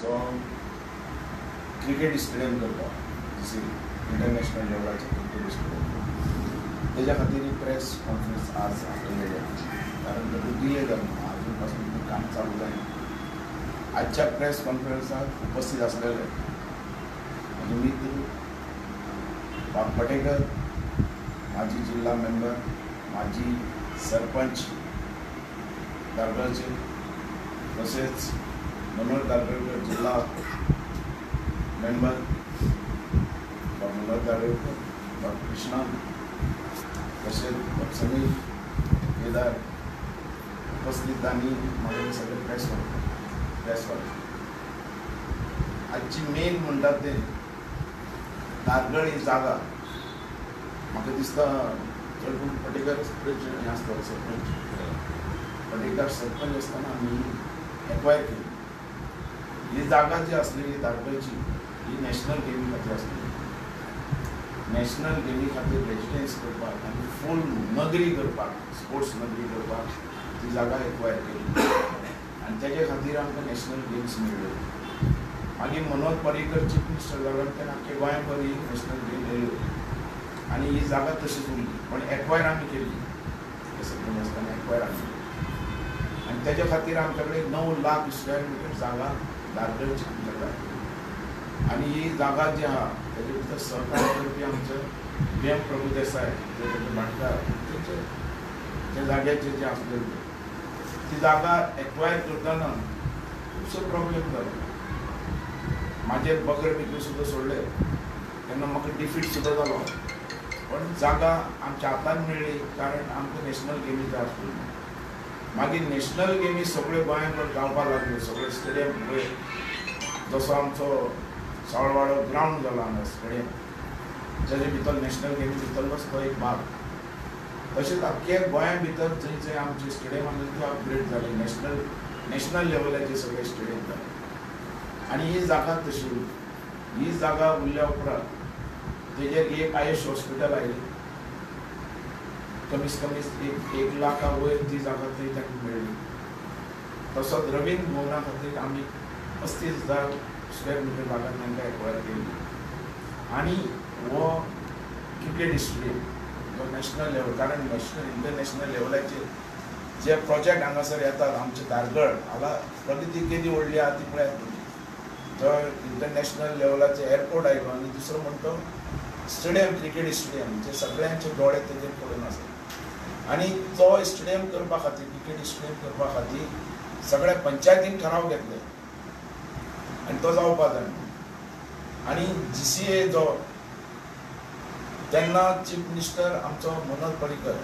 जो cricket stadium करता जशी इंटरनॅशनल लेवलाचे क्रिकेट स्टेडियम त्याच्या खातीर प्रेस कॉन्फरन्स आज आपल्याकडे कारण ते डिले जालें अजूनपासून काम चालू जालें. आजच्या प्रेस कॉन्फरन्साक उपस्थित असलेले निमित पटेकर, माजी जिल्हा मेंबर, माजी सरपंच दारगळचे, तसेच मनोहर दारगळकर जिल्हा मेंबर मनोहर दारगळकर, डॉक्टर कृष्णा, तसेच समीर केदार उपस्थित आणि माझे सगळे प्रेसवाले आजची मेन म्हणटात ते दारगळ ही जागा म्हाका दिसता चड करून पटेकर हें आसता सरपंच पटेकर सरपंच आसतना आमी एक्वायर केली. ही जागा जी आसली दारगळची ही नॅशनल गेमी खातीर आसली. नॅशनल गेमी खातीर रेजिडेन्स करपाक आनी फूल नगरी करपाक स्पोर्ट्स नगरी करपाक ती जागा एक्वायर केली आनी तेजे खातीर आमकां नॅशनल गेम्स मेळ्ळ्यो. मागीर मनोहर पर्रीकर चीफ मिनिस्टर जालो तेन्ना आख्खे गोंयांभर ही नॅशनल गेम येयल्यो आनी ही जागा तशीच उरली पण एक्वायर आमी केली सरपंच आसतना एक्वायर आमी केली आनी तेजे खातीर आमचे कडेन 9 लाख स्क्वेअर मिटर जागा दारगळची आमच्या आनी ही जागा जी आहा तेजे भितर सहकार्य करपी आमचे PM प्रभुदेसाय जे तेजे भाटकार ते जाग्याचेर जे आसलेले ती जागा एक्वायर करतना खुबसो प्रॉब्लेम जालो. म्हाजे बगर बिकर सुद्दां सोडले तेन्ना म्हाका डिफीट सुद्दां जालो पण जागा आमच्या हातान मेळ्ळी कारण आमकां नॅशनल गेमी जाय आसल्यो. मागीर नॅशनल गेमी सगळे गोंयांभर जावपाक लागल्यो. सगळे स्टेडियम पळय जसो आमचो सावळवाडो ग्रावंड जालो हांगा स्टेडियम तेजे भितर नॅशनल गेमी भितरलोच तो एक भाग. तशेंच आख्ख्या गोंया भितर जंय जंय आमचे स्टेडियम आसले ते अपग्रेड जाले. नॅशनल लेवलाचे सगळे स्टेडियम जाले आनी ही जागा तशी उरली. ही जागा उरल्या उपरांत तेजेर एक आयुष हॉस्पिटल आयली. कमीत कमी 1 लाखा वयर ती जागा थंय ताका मेळ्ळी. तसोच रवींद्र भवना खातीर आमी 35,000 स्क्वेअर मिटर जागा तांकां एक्वायर केली आनी हो क्रिकेट स्टेडियम जो नॅशनल लेवल कारण इंटरनॅशनल लेवलाचेर जे प्रोजेक्ट हांगासर येतात आमचे दारगळ हांगा प्रगती केदी व्हडली आहा ती पळयात तुमी. जो इंटरनॅशनल लेवलाचे एअरपोर्ट आयलो आनी दुसरो म्हणटा स्टेडियम क्रिकेट स्टेडियम जे सगळ्यांचे दोळे तेजेर पडून आसात आनी तो स्टेडियम करपा खातीर क्रिकेट स्टेडियम करपा खातीर सगळ्या पंचायतीन ठराव घेतले आनी तो जावपा जाय. आनी GCA जो तेन्ना चीफ मिनिस्टर आमचो मनोहर पर्रीकर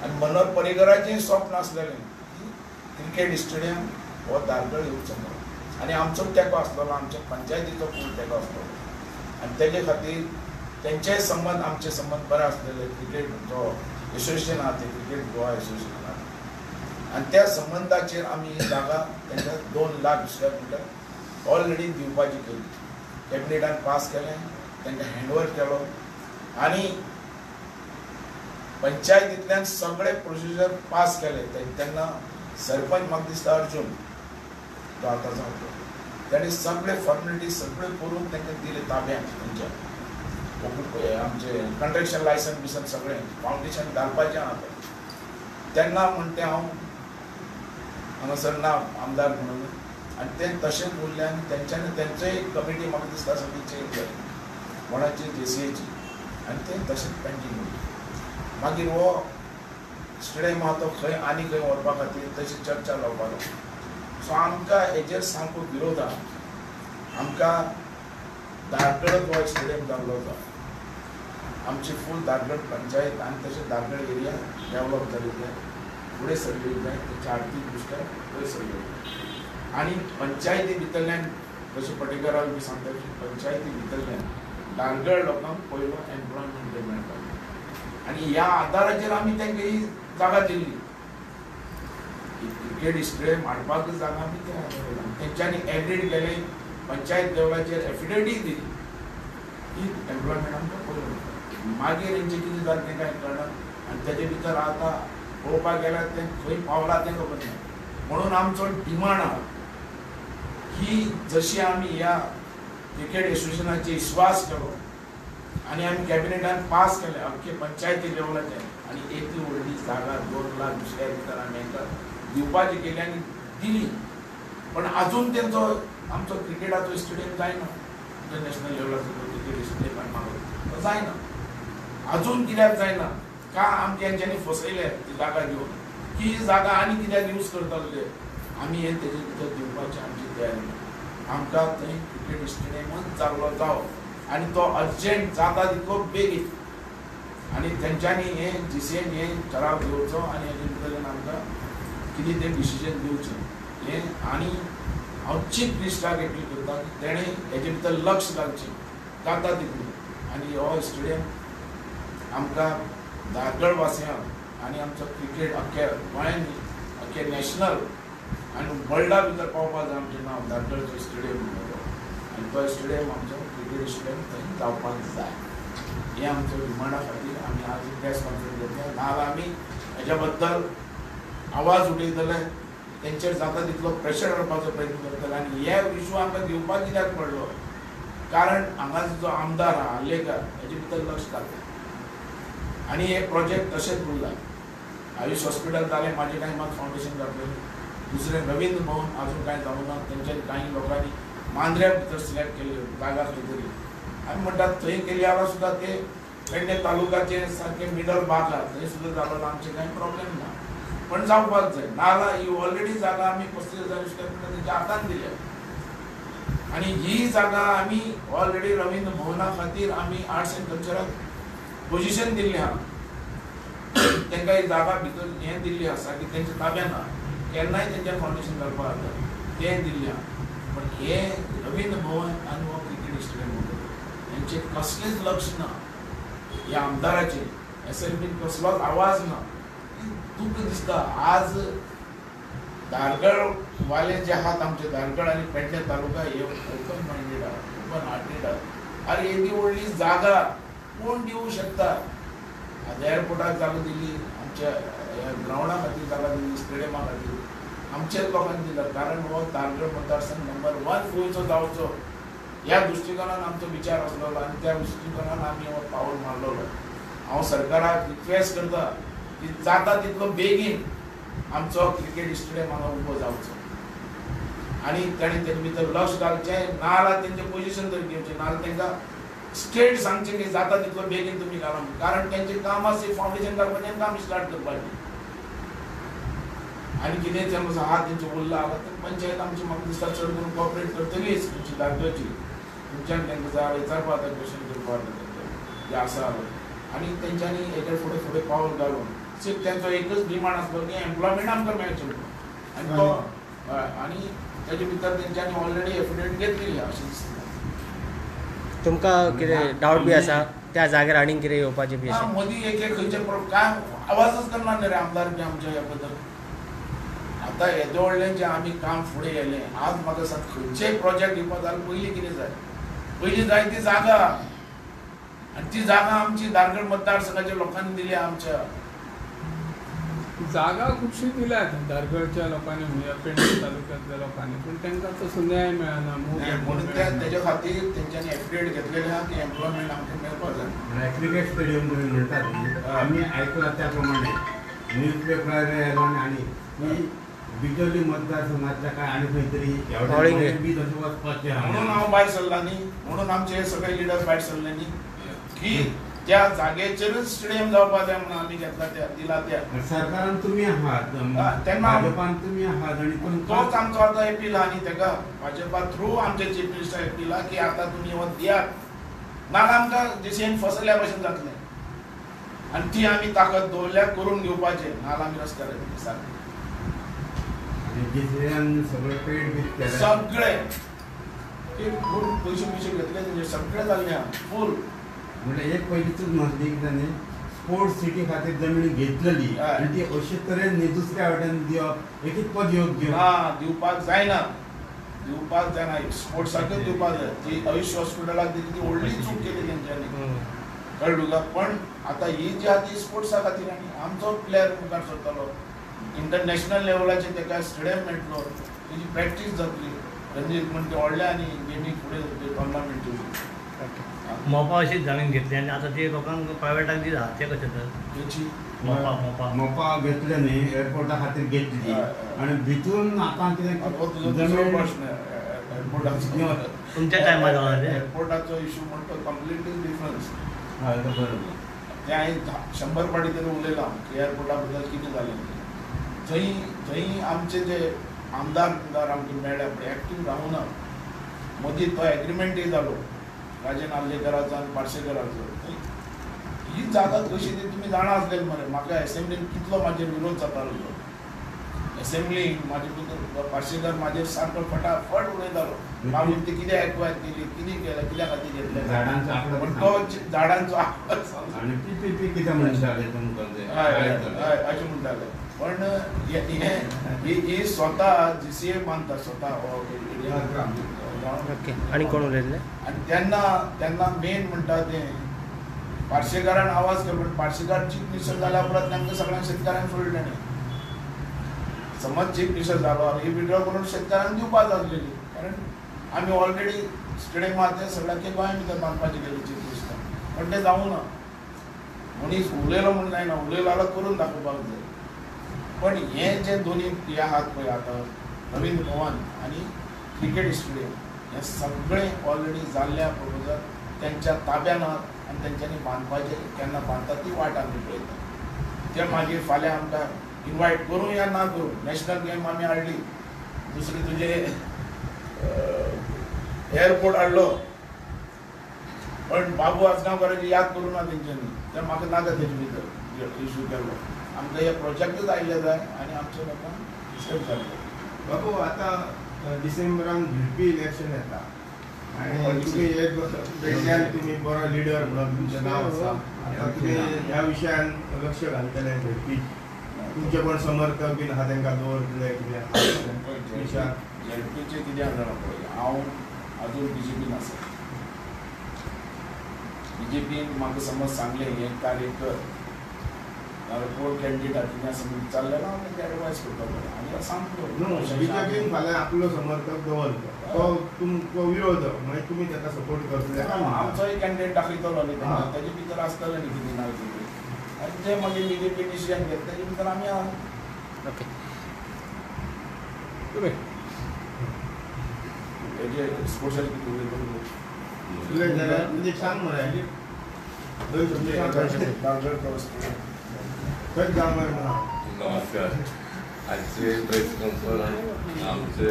आनी मनोहर पर्रीकराचें स्वप्न आसलेलें की क्रिकेट स्टेडियम हो दारगळ येवचो म्हणून आनी आमचो तेंको आसलेलो आमच्या पंचायतीचो फूल तेंको आसलेलो आनी तेजे खातीर तेंचेय संबंद आमचे संबंद बरे आसलेले. क्रिकेट जो एसोसिएशन आहा ते क्रिकेट गोवा एसोसिएशन आहा आनी त्या संबंदाचेर आमी ही जागा तेंकां 2 लाख स्क्वेअर मिटर ऑलरेडी दिवपाची केली. कॅबिनेटान पास केलें तेंकां हँडओवर केलो आनी पंचायतींतल्यान सगळे प्रोसिजर पास केले. तेन्ना सरपंच म्हाका दिसता अर्जून तो आतां जावतो ताणें सगळे फॉर्मेलिटी सगळे करून तांकां दिले ताब्यात खंयच्या आमचे कंस्ट्रक्शन लायसन्स बिसन सगळें फावंडेशन घालपाचें आहा तेन्ना म्हणटे हांव हांगासर ना आमदार म्हणून आनी तें तशेंच उरलें आनी तेंच्यांनी तेंचोय कमिटी म्हाका दिसता सगळी चेंज जाली कोणाची JCAची आनी तें तशेंच पेंडींग उरलें. मागीर हो स्टेडियम आहा तो खंय आनी खंय व्हरपा खातीर तशी चर्चा जावपाक लागली. सो आमकां हेजेर सामको विरोध आहा. आमकां दारगळच हो स्टेडियम जाल्लो जाय. आमची फूल दारगळ पंचायत आनी तशें दारगळ एरिया डेवलप जाली जाय फुडें सरली जाय तेच्या आर्थीक दृश्ट्या फुडें सरली जाय आनी पंचायती भितरल्यान जशें पटेकराक बी सांगता पंचायती भितरल्यान दारगळ लोकांक पयलो एम्प्लॉयमेंट मेळटा आनी ह्या आदाराचेर आमी तांकां ही जागा दिल्ली. क्रिकेट स्टेडियम हाडपाक जागा आमी तेंच्यांनी एग्रीड केलें पंचायत लेवलाचेर एफिडेविट दिली की एम्प्लॉयमेंट आमकां पयलो. मागीर हेंचें कितें जालें तें कांय कळना आनी तेजे भितर आतां पळोवपाक गेल्यार तें खंय पावलां तें खबर ना. म्हणून आमचो डिमांड आहा ही जशी आम्ही या क्रिकेट एसोसिएशनाचे विश्वास केलो आणि आम्ही कॅबिनेटान पास केले अख्खे पंचायती लेवलाचे आणि एक ती व्हडली जागा 2 लाख दुसऱ्या भितर आमी हांकां दिवपाची केली आनी दिली. पण अजून तेंचो आमचो क्रिकेटाचो स्टेडियम जायना, इंटरनॅशनल लेवलाचो क्रिकेट स्टेडियम मागो जायना. अजून कित्याक जायना का आमच्या हेंच्यांनी फसयले ती जागा घेवन की जागा आनी कित्याक यूज करताले आमी हे तेजे भितर दिवपाची आमची तयारी. आमकां थंय क्रिकेट स्टेडियमच जाल्लो जावो आनी तो अर्जंट जाता तितलो बेगीन आनी तेंच्यांनी हे जीसीएन हे ठराव घेवचो आनी हेजे भितर आमकां कितें तें डिसिजन दिवचें हे. आनी हांव चीफ मिनिस्टराक एपील करता की तेणें हेजे भितर लक्ष घालचें जाता तितलें आनी हो स्टेडियम आमकां धारगळ वासियांक आनी आमचो क्रिकेट अख्ख्या गोंयांत अख्खे नॅशनल आनी वर्ल्डा भितर पावपाक जाय आमचें नांव धारगळचो स्टेडियम आनी तो स्टेडियम आमचो क्रिकेट स्टेडियम थंय जावपाक जाय. हे आमच्या डिमांडा खातीर आमी आज प्रेस कॉन्फरन्स घेतल्या. नाजाल्यार आमी हेज्या बद्दल आवाज उठयतले, तेंचेर जाता तितलो प्रेशर हाडपाचो प्रयत्न करतले आनी हे इशू आमकां घेवपाक कित्याक पडलो कारण हांगाचो जो आमदार आहा आल्लेकर हेजे भितर लक्ष घालता आनी हे प्रोजेक्ट तशेंच उरला. आयुष हॉस्पिटल जालें म्हाजे टायमार फावंडेशन घातलेलें, दुसरें रवींद्र भवन अजून कांय जावं ना. तेंच्यानी कांय लोकांनी मांद्र्या भितर सिलेक्ट केल्ली जागा खंय तरी आमी म्हणटात थंय केली जाल्यार सुद्दां ते पेडणे तालुक्याचे सारके मिडल भाग आहा थंय सुद्दां जालो ना आमचें कांय प्रॉब्लेम ना. पण जावपाक जाय नाजाल्यार ही ऑलरेडी जागा आमी 35,000 स्क्वेअर मिटर तेंच्या हातान दिल्या आनी ही जागा आमी ऑलरेडी रवींद्र भवना खातीर आमी आर्ट्स एंड कल्चराक पोजिशन दिल्लें आहा. तेंकां ही जागा भितर हें दिल्ली आसा की तेंच्या ताब्यान आहा, केन्नाय तेंचें फावंडेशन घालपाक जाता तें दिल्लें आहा. पण हे रवींद्र भवन आनी हो क्रिकेट स्टेडियम हेंचे कसलेंच लक्ष ना. ह्या आमदाराचे एसएलबीन कसलोच आवाज ना. दुख दिसता आज धारगळ वाले जे आहात आमचे धारगळ आनी पेडणे तालुका हे ओपन मायंडेड आहा, ओपन हार्टेड आहा. अरे एदी व्हडली जागा कोण दिवंक शकता. आज एअरपोर्टाक जागा दिली, आमच्या ग्रावंडा खातीर जागा दिली, स्टेडियमा खातीर आमच्याच लोकांनी दिला कारण हो धारगळ मतदारसंघ नंबर 1 गोंयचो जावचो ह्या दृश्टिकोनान आमचो विचार आसलेलो आनी त्या दृश्टिकोनान आमी हो पावल मारलेलो. हांव सरकाराक रिक्वेस्ट करता की जाता तितलो बेगीन आमचो क्रिकेट स्टेडियम हांगा उबो जावचो आनी ताणें तेजे भितर लक्ष घालचें. नाजाल्यार तेंचें पोजिशन तरी घेवचें, नाजाल्यार तेंकां स्टेट सांगचें की जाता तितलो बेगीन तुमी घाला कारण तेंचें काम आसा फावंडेशन घालपाचें काम स्टार्ट करपाचें आनी कितें तें आहा तेंचें उरलां आहा तें पंचायत आमची म्हाका दिसता चड करून कॉपरेट करतलीच तुमची धारगळची. तुमच्यान तेंकां जाय विचारपा जाता क्वेश्चन करपाक जें आसा आनी तेंच्यांनी हेजेर फुडें फुडें पावल घालून सिर्फ तेंचो एकच डिमांड आसलो की एम्प्लॉयमेंट आमकां मेळचें आनी तो हय आनी तेजे भितर तेंच्यांनी ऑलरेडी एफिडेविट घेतलेली अशें दिसता. तुमकां कितें डावट बी आसा त्या जाग्यार आनीक कितें येवपाचें बी आसा? मोदी एक खंयचे काय आवाजच करना न्ही रे आमदार बी आमच्या ह्या बद्दल. आतां येदे व्हडलें जें आमी काम फुडें गेलें आज म्हाका सांग खंयचेय प्रोजेक्ट येवपाक जाल्यार पयलीं कितें जाय, पयलीं जाय ती जागा आनी ती जागा आमची धारगळ मतदारसंघाच्या लोकांनी दिली. आमच्या जागा खुबशी दिल्यात धारगळच्या लोकांनी म्हणजे पेडणे तालुक्यांतल्या लोकांनी पण तांकां तसो न्याय मेळना म्हणून तेजे खातीर तेंच्यांनी एफिडेविट घेतलेलें आहा की एम्प्लॉयमेंट आमकां मेळपाक जाय. क्रिकेट स्टेडियम तुम्ही म्हणटात आमी आयकलां त्या प्रमाणे न्यूज पेपरार येयलो आनी की बिचोली मतदारसंघातल्या काय आनी खंय तरी बी तशें वचपाचें म्हणून हांव भायर सरला न्ही, म्हणून आमचे सगळे लिडर भायर सरले न्ही की त्या जागेचेरच स्टेडियम जावपाक जाय म्हणून आमी घेतला त्या दिला त्या सरकारान तुमी आहात तेन्ना भाजपान तुमी आहात आनी तोच आमचो आतां एपील आहा न्ही तेका भाजपा थ्रू आमचे चीफ मिनिस्टर एपील आहा की आतां तुमी हो दियात नाजाल्यार आमकां जेसीएन फसल्या भशेन जातलें आनी ती आमी ताकद दवरल्या करून घेवपाचें नाजाल्यार आमी रस्त्यार येतलीं सारकें सगळे पेड बीट केले सगळे पयशे घेतले तेंचे सगळे जाल्ले फूल. म्हणजे एक पयलींच नजदीक जाणे स्पोर्ट्स सिटी खातीर जमीन घेतलेली आनी ती अशे तरेन न्ही दुसऱ्या वाटेन दिवप एक पद योग्य ना दिवपाक जायना स्पोर्ट्साकच दिवपाक जाय. ती आयुष हॉस्पिटलाक दिली ती व्हडली चूक केली तेंच्यांनी कळ्ळें तुका. पण आतां ही जी आहा ती स्पोर्ट्सा खातीर आनी आमचो प्लेयर मुखार सरतलो इंटरनॅशनल लेवलाचेर तेका स्टेडियम मेळटलो तेजी प्रॅक्टीस जातली रणजीत म्हणून ते व्हडले आनी गेमी फुडें टोर्नामेंट ठेवली. मोपा अशीच जमीन घेतली आणि आता ते लोकांक प्रायवेटाक दिला ते कशें तर तेची मोपा घेतले न्ही एअरपोर्टा खातीर घेतली आनी भितून आतां तुजो कितें दुसरो जमीन प्रश्न एअरपोर्टाचो तुमच्या टायमार जाला ते एअरपोर्टाचो इशू म्हणटा कंप्लिटली डिफरन्स. हय तो बरोबर. ते हांवें 100 फावटी तरी उलयलां की एअरपोर्टा बद्दल कितें जालें. थंय आमचे जे आमदार आमकां मेळ्ळे पळय एक्टीव रावूना. मदीं तो एग्रीमेंटूय जालो राजन आर्लेकराचो आनी पार्सेकराचो. ही जागा कशी ती तुमी जाणा आसलेली मरे. म्हाका एसेंब्लीन कितलो म्हाजेर विरोध जातालो तो. एसेंब्लीन म्हाजे भितर पार्सेकर म्हाजेर सारको फटाफट उलयतालो. मागीर ती कितें एक्वायर केली, कितें केलें, कित्या खातीर घेतलें. झाडांचो आंकडो पण तो झाडांचो आंकडो आनी पी कितें म्हणटाले तुमकां ते हय अशें म्हणटाले. पण ही स्वता GCA मानता स्वता. ओके. आणि कोण उलयल्ले? आनी तेन्ना मेन म्हणटा तें पार्सेकारान आवाज केलो. पण पार्सेकार चीफ मिनिस्टर जाल्या उपरांत तांकां सगळ्यांक शेतकाऱ्यांक सोडलें न्ही. समज चीफ मिनिस्टर जालो आनी ही विड्रॉ करून शेतकाऱ्यांक दिवपाक जाय आसलेली. कारण आमी ऑलरेडी स्टेडियमार ते सगळ्याक गोंया भितर बांदपाचें गेले चीफ मिनिस्टर. पण तें जावूं ना. मनीस उलयलो म्हूण जायना. उलयलो जाल्यार करून दाखोवपाक जाय. पण हे जे दोनी हे आहात पळय आतां रवींद्र भवन आनी क्रिकेट स्टेडियम हे सगळें ऑलरेडी जाल्ल्या प्रपोजल तेंच्या ताब्यान आहात आनी तेंच्यांनी बांदपाचें. केन्ना बांदता ती वाट आमी पळयता. ते मागीर फाल्यां आमकां इनवायट करूं या ना करूं. नॅशनल गेम आमी हाडली. दुसरी तुजे एअरपोर्ट हाडलो. पण बाबू आसगांवकाराची याद करूं ना तेंच्यांनी. ते म्हाका नाका तेजे भितर इशू केल्लो. आमकां हे प्रोजेक्टूच आयिल्ले जाय आनी आमच्या लोकांक सेफ जाल्ले. बाबू आतां डिसेंबरान झडपी इलेक्शन येता आनी तुमी एक वेगळ्यान तुमी बरो लिडर म्हणून तुमचें नांव आसा. आतां तुमी ह्या विशयान लक्ष घालतले झडपी. तुमचे कोण समर्थक बीन आहा तांकां दवरतले कितें झडपीचें कितें जाणा पळय. हांव आजून BJPन आसा. BJPन म्हाका समज सांगलें हें कार्य कर जाल्यार कोण कॅन्डिडेट आहा कितें आसा म्हणून चाललें ना हांव तेंकां एडवायस करतलो आनी सांगतलो. बीजेपीन फाल्यां आपलो समर्थक दवरलो तो तुमचो विरोधक मागीर तुमी ताका सपोर्ट करतले. आमचोय कॅन्डिडेट दाखयतलो न्ही तेन्ना तेजे भितर आसतलें न्ही कितें ना कितें. आनी ते मागीर BJP डिसिजन घेता तेजे भितर आमी आहा. ओके. हेजे स्पोर्ट्साचे कितें उलयत जाल्यार म्हणजे सांग मरे. खंय जावं मरे. नमस्कार. आजचे प्रेस कॉन्फरन्स आमचे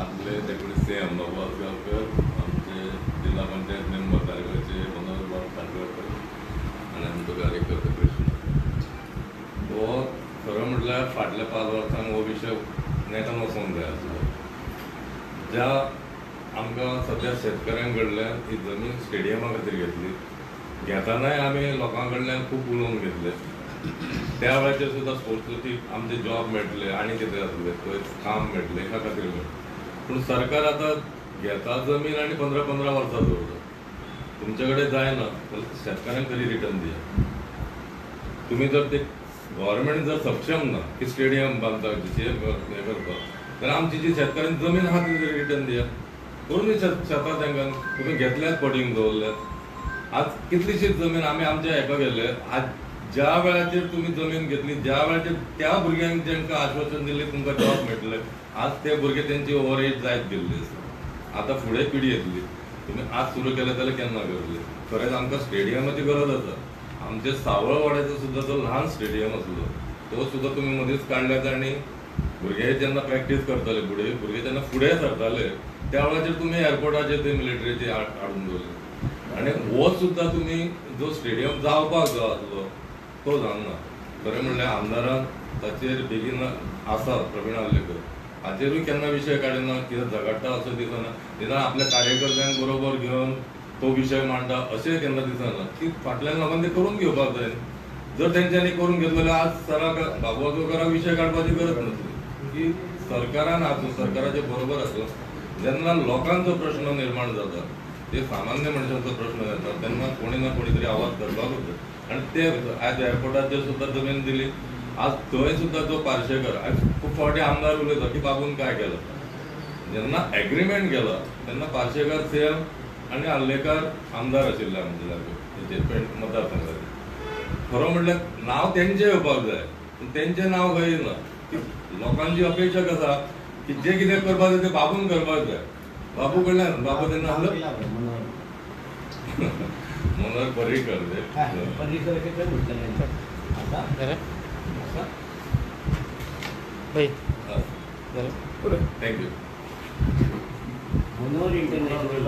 आपले डेप्युटी CM बाबू आसगांवकर, आमचे जिल्हा पंचायत मेंबर तालुक्याचे मनोहर बाब काटवडकर आनी आमचो कार्यकर्ता कृष्ण. हो खरं म्हटल्यार फाटल्या 5 वर्सांक हो विशय नेटान वचोंक जाय आसलो. ज्या आमकां सद्या शेतकऱ्यां कडल्यान ही जमीन स्टेडियमा खातीर घेतली. घेतानाय आमी लोकां कडल्यान खूब उलोवन घेतले. त्या वेळाचेर सुद्दां स्पोर्ट्साची आमचे जॉब मेळटले आनी कितें जातलें थंय काम मेळटलें एका खातीर मेळटलें. पूण सरकार आतां घेता जमीन आनी 15-15 वर्सां दवरता. तुमचे कडेन जायना जाल्यार शेतकऱ्यांक तरी रिटर्न दिया. तुमी जर ते गव्हर्मेंट जर सक्षम ना की स्टेडियम बांदपाक हे करता जाल्यार आमची जी शेतकऱ्यांची जमीन आहा ती तरी रिटर्न दिया. करून शेतां तांकां तुमी घेतल्यात पडींग दवरल्यात. आज कितलीशीच जमीन आमी आमच्या हेका गेले. आज ज्या वेळाचेर तुमी जमीन घेतली ज्या वेळाचेर त्या भुरग्यांक जेंकां आश्वासन दिल्लें तुमकां जॉब मेळटले आज ते भुरगे तेंची ओवर एज जायत गेल्ली आसा. आतां फुडें पिढी येतली. तुमी आज सुरू केलें जाल्यार केन्ना करतले. खरेंच आमकां स्टेडियमाची गरज आसा. आमचे सावळवाड्याचो सुद्दां जो ल्हान स्टेडियम आसलो तो सुद्दां तुमी मदींच काडल्यात आनी भुरगे जेन्ना प्रॅक्टीस करताले भुरगे जेन्ना फुडें सरताले त्या वेळाचेर तुमी एअरपोर्टाचेर ते मिलिटरीचे हाडून दवरले. आनी हो सुद्दां तुमी जो स्टेडियम जावपाक जाय आसलो तो जावना. खरें म्हणल्यार आमदारान ताचेर बेगीन आसा प्रवीण आर्लेकर हाचेरूय केन्ना विशय काडिना. कितें झगडटा असो दिसना. निदान आपल्या कार्यकर्त्यांक बरोबर घेवन तो विशय मांडटा अशें केन्ना दिसना. की फाटल्यान लोकांनी ते करून घेवपाक जाय. जर तेंच्यांनी करून घेतलो जाल्यार आज सराक बाबू आसगांवकाराक विशय काडपाची गरज नासली. की सरकारान आसूं सरकाराचे बरोबर आसूं जेन्ना लोकांचो प्रश्न निर्माण जाता ते सामान्य मनशांचो प्रश्न येता तेन्ना कोणी ना कोणी तरी आवाज करपाकूच जाय. आनी ते आज एअरपोर्टाचेर सुद्दां जमीन दिली. आज थंय सुद्दां जो पार्सेकर आज खूब फावटी आमदार उलयता की बाबून काय केलं. जेन्ना एग्रीमेंट केला तेन्ना पार्शेकार सीएम आनी आर्लेकर आमदार आशिल्ले आमचे जागे हेचे मतदारसंघाचे. खरो म्हणल्यार नांव तेंचें येवपाक जाय पूण तेंचें नांव खंय येना. लोकांची अपेक्षा कसा की जे कितें करपाक जाय तें बाबून करपाक जाय. बाबू कडल्यान बाबू तेन्ना आसलो मनोहर पर्रीकर थँक्यू. मनोहर इंटरनॅशनल